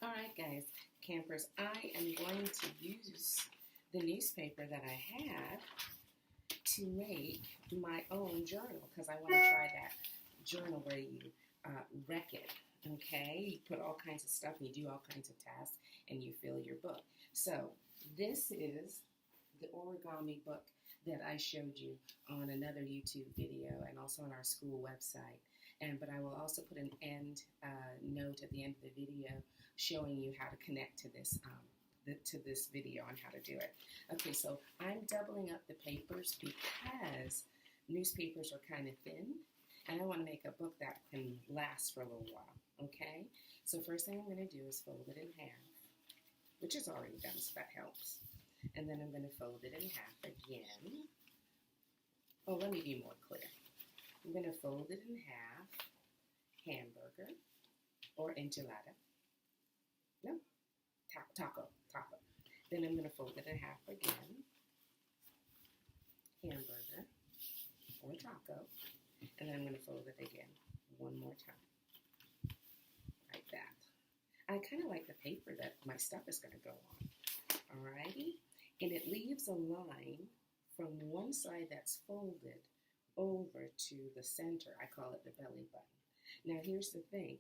Alright guys, campers, I am going to use the newspaper that I had to make my own journal because I want to try that journal where you wreck it, okay? You put all kinds of stuff and you do all kinds of tasks and you fill your book. So this is the origami book that I showed you on another YouTube video and also on our school website. But I will also put an end note at the end of the video showing you how to connect to this video on how to do it. Okay, so I'm doubling up the papers because newspapers are kind of thin, and I want to make a book that can last for a little while. Okay, so first thing I'm going to do is fold it in half, which is already done, so that helps. And then I'm going to fold it in half again. Oh, let me be more clear. I'm going to fold it in half, hamburger, or enchilada. No, taco. Then I'm going to fold it in half again, hamburger, or taco, and then I'm going to fold it again one more time, like that. I kind of like the paper that my stuff is going to go on, alrighty? And it leaves a line from one side that's folded over to the center. I call it the belly button. Now here's the thing.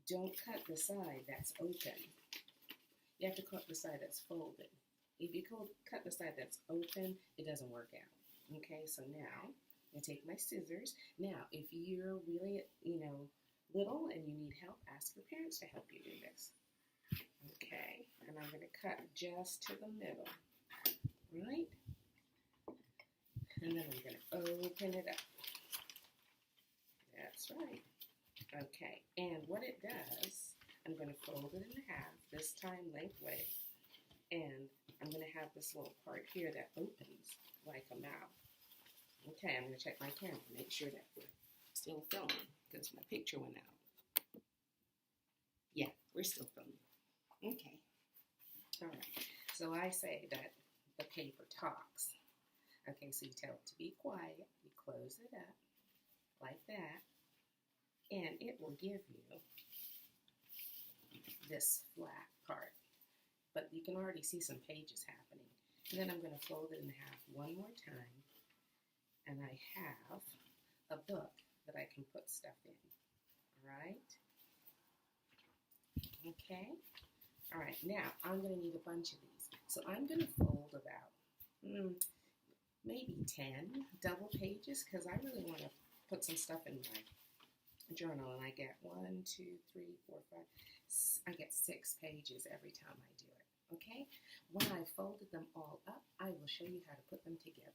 Don't cut the side that's open. You have to cut the side that's folded. If you cut the side that's open, it doesn't work out. Okay, so now I take my scissors. Now, if you're really, little and you need help, ask your parents to help you do this. Okay, and I'm going to cut just to the middle, right? And then I'm going to open it up. That's right. Okay, and what it does, I'm going to fold it in half, this time lengthways, and I'm going to have this little part here that opens like a mouth. Okay, I'm going to check my camera, make sure that we're still filming, because my picture went out. Yeah, we're still filming. Okay, all right, so I say that the paper talks. Okay, so you tell it to be quiet, you close it up, like that, and it will give you this flat part. But you can already see some pages happening. And then I'm going to fold it in half one more time, and I have a book that I can put stuff in. All right? Okay? All right, now I'm going to need a bunch of these. So I'm going to fold about maybe 10 double pages because I really want to put some stuff in my journal, and I get 1, 2, 3, 4, 5. I get 6 pages every time I do it. Okay? When I folded them all up, I will show you how to put them together.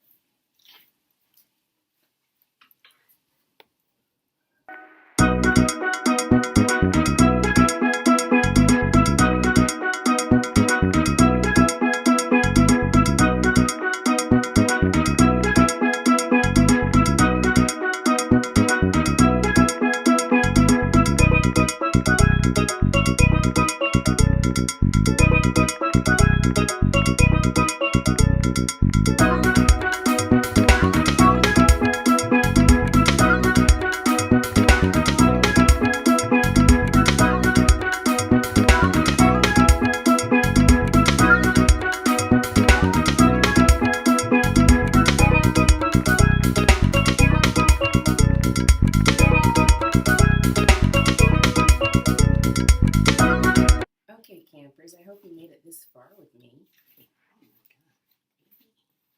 Okay, campers, I hope you made it this far with me. Oh my God.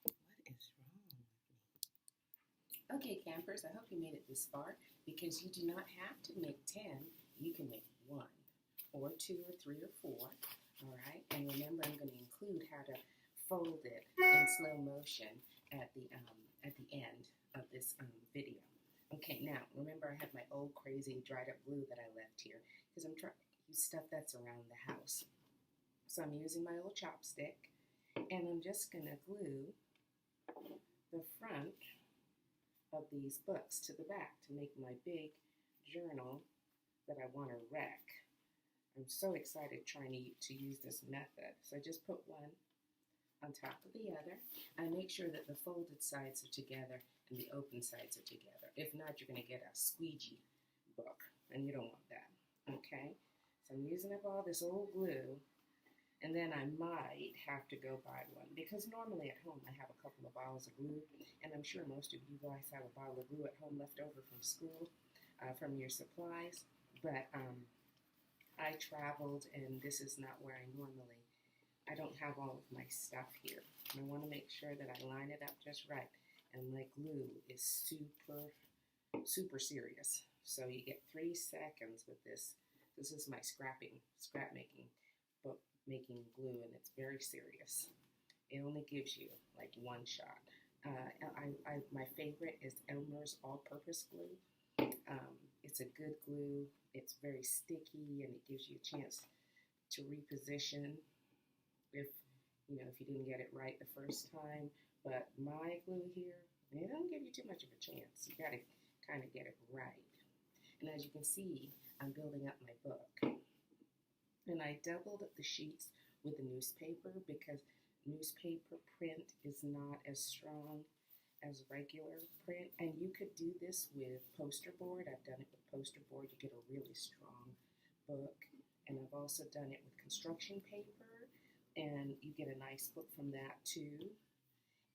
What is wrong with me? Okay, campers, I hope you made it this far because you do not have to make 10. You can make 1 or 2 or 3 or 4. All right, and remember, I'm going to include how to fold it in slow motion at the end of this video. Okay, now remember I have my old crazy dried up glue that I left here because I'm trying to use stuff that's around the house. So I'm using my old chopstick, and I'm just going to glue the front of these books to the back to make my big journal that I want to wreck. I'm so excited trying to use this method. So I just put one on top of the other. I make sure that the folded sides are together and the open sides are together. If not, you're going to get a squeegee book, and you don't want that. Okay? So I'm using up all this old glue, and then I might have to go buy one because normally at home I have a couple of bottles of glue, and I'm sure most of you guys have a bottle of glue at home left over from school, from your supplies. But I traveled, and this is not where I don't have all of my stuff here. And I want to make sure that I line it up just right. And my glue is super, super serious. So you get 3 seconds with this. This is my scrap making book making glue, and it's very serious. It only gives you like one shot. My favorite is Elmer's all-purpose glue. It's a good glue. It's very sticky, and it gives you a chance to reposition if if you didn't get it right the first time. But my glue here, it doesn't give you too much of a chance. You got to kind of get it right. And as you can see, I'm building up my book. And I doubled the sheets with the newspaper because newspaper print is not as strong as regular print. And you could do this with poster board. I've done it with poster board. You get a really strong book. And I've also done it with construction paper, and you get a nice book from that too.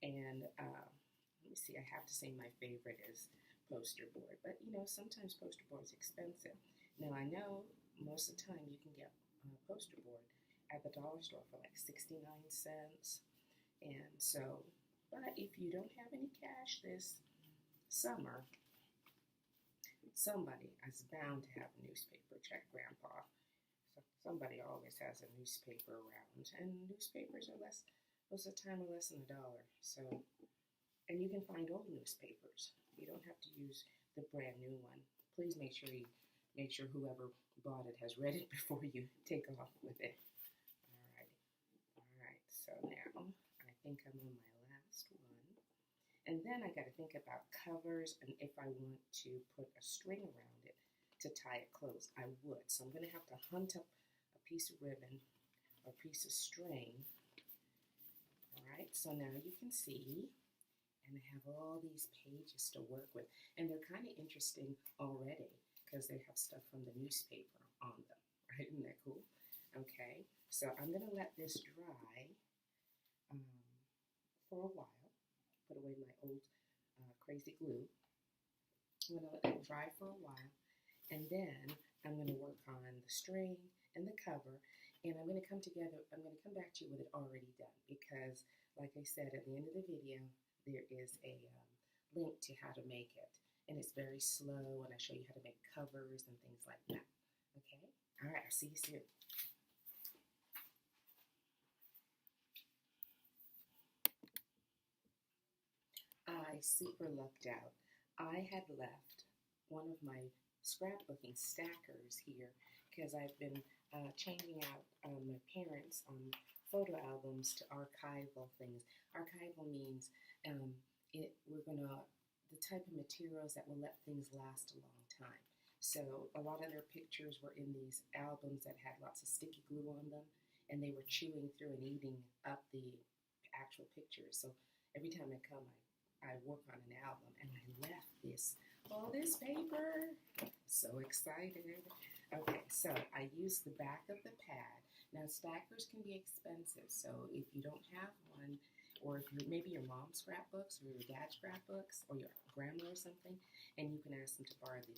And let me see, I have to say my favorite is poster board. But sometimes poster board is expensive. Now I know most of the time you can get poster board at the dollar store for like 69 cents. And so, but if you don't have any cash this summer, somebody is bound to have a newspaper. Check Grandpa. So somebody always has a newspaper around, and newspapers are most of the time are less than $1. So, and you can find old newspapers. You don't have to use the brand new one. Please make sure whoever bought it has read it before you take off with it. All right. So now I think I'm on my last one. And then I got to think about covers, and if I want to put a string around it to tie it closed, I would. So I'm going to have to hunt up a piece of ribbon or a piece of string. All right, so now you can see, and I have all these pages to work with. And they're kind of interesting already because they have stuff from the newspaper on them. Right? Isn't that cool? Okay, so I'm going to let this dry for a while. Put away my old crazy glue. I'm going to let it dry for a while, and then I'm going to work on the string and the cover, and I'm going to come back to you with it already done because, like I said, at the end of the video, there is a link to how to make it, and it's very slow, and I show you how to make covers and things like that. Okay? All right, I'll see you soon. I super lucked out. I had left one of my scrapbooking stackers here because I've been changing out my parents' photo albums to archival things. Archival means the type of materials that will let things last a long time. So a lot of their pictures were in these albums that had lots of sticky glue on them, and they were chewing through and eating up the actual pictures. So every time I come, I work on an album, and I left all this paper. So excited. Okay, so I used the back of the pad. Now, stackers can be expensive, so if you don't have one, or if maybe your mom's scrapbooks or your dad's scrapbooks or your grandma or something, and you can ask them to borrow the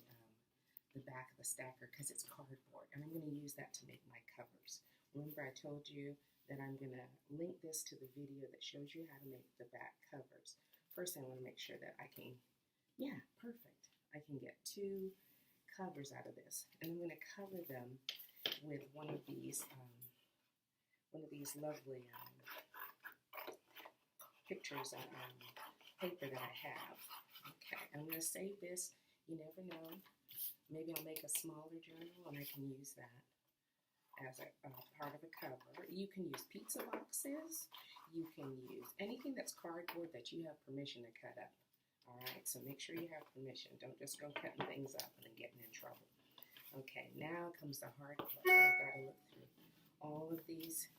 back of the stacker because it's cardboard, and I'm going to use that to make my covers. Remember I told you that I'm going to link this to the video that shows you how to make the back covers. First, I want to make sure that I can, yeah, perfect. I can get 2 covers out of this, and I'm going to cover them with one of these lovely pictures on paper that I have. Okay, I'm going to save this. You never know. Maybe I'll make a smaller journal, and I can use that as a part of a cover. You can use pizza boxes. You can use anything that's cardboard that you have permission to cut up. All right, so make sure you have permission. Don't just go cutting things up and then getting in trouble. Okay, now comes the hard part. I've got to look through all of these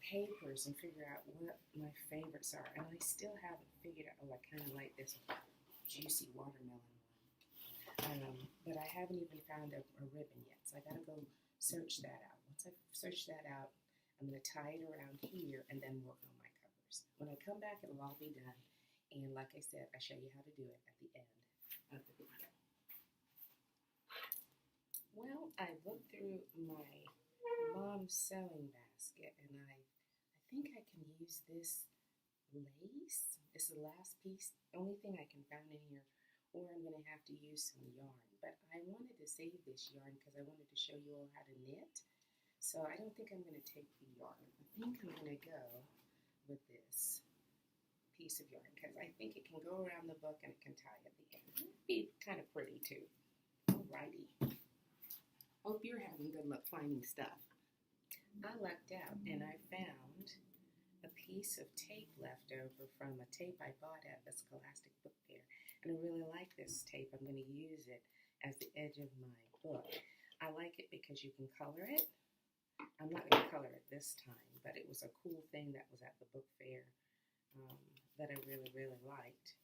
papers and figure out what my favorites are. And I still haven't figured out, I kind of like this juicy watermelon one. But I haven't even found a ribbon yet. So I got to go search that out. Once I search that out, I'm going to tie it around here and then work on my covers. When I come back, it'll all be done. And like I said, I show you how to do it at the end of the video. Well, I looked through my mom's sewing basket and I think I can use this lace. It's the last piece, only thing I can find in here, or I'm going to have to use some yarn. But I wanted to save this yarn because I wanted to show you all how to knit. So I don't think I'm going to take the yarn. I think I'm going to go with this piece of yarn because I think it can go around the book and it can tie at the end. It'd be kind of pretty too. Alrighty. Hope you're having good luck finding stuff. I lucked out and I found a piece of tape left over from a tape I bought at the Scholastic Book Fair. And I really like this tape. I'm going to use it as the edge of my book. I like it because you can color it. I'm not going to color it this time, but it was a cool thing that was at the book fair that I really, really liked.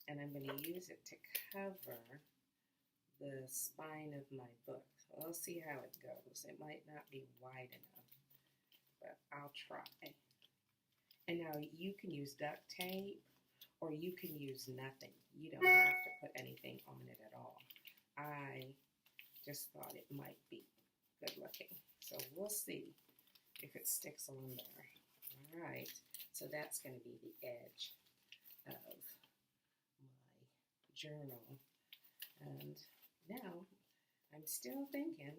And I'm going to use it to cover the spine of my book. So we'll see how it goes. It might not be wide enough, but I'll try. And now you can use duct tape or you can use nothing. You don't have to put anything on it at all. I just thought it might be good looking. So we'll see if it sticks on there. All right, so that's going to be the edge of my journal. And now I'm still thinking,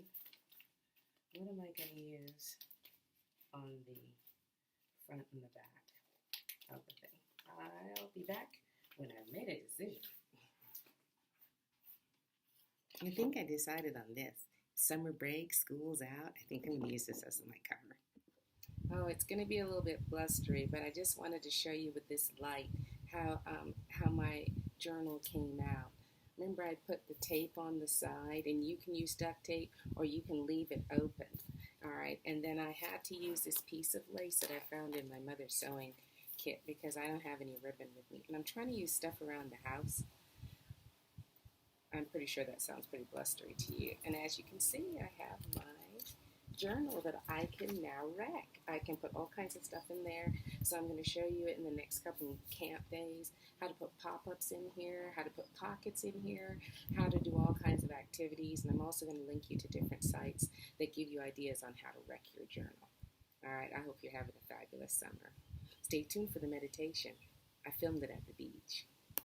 what am I going to use on the front and the back of the thing? I'll be back when I've made a decision. I think I decided on this. Summer break, school's out. I think I'm going to use this as my cover. Oh, it's going to be a little bit blustery, but I just wanted to show you with this light how my journal came out. Remember, I put the tape on the side, and you can use duct tape or you can leave it open. All right, and then I had to use this piece of lace that I found in my mother's sewing kit because I don't have any ribbon with me. And I'm trying to use stuff around the house. I'm pretty sure that sounds pretty blustery to you. And as you can see, I have my journal that I can now rack. I can put all kinds of stuff in there. So I'm going to show you it in the next couple of camp days, how to put pop-ups in here, how to put pockets in here, how to do all kinds of activities. And I'm also going to link you to different sites that give you ideas on how to wreck your journal. All right, I hope you're having a fabulous summer. Stay tuned for the meditation. I filmed it at the beach.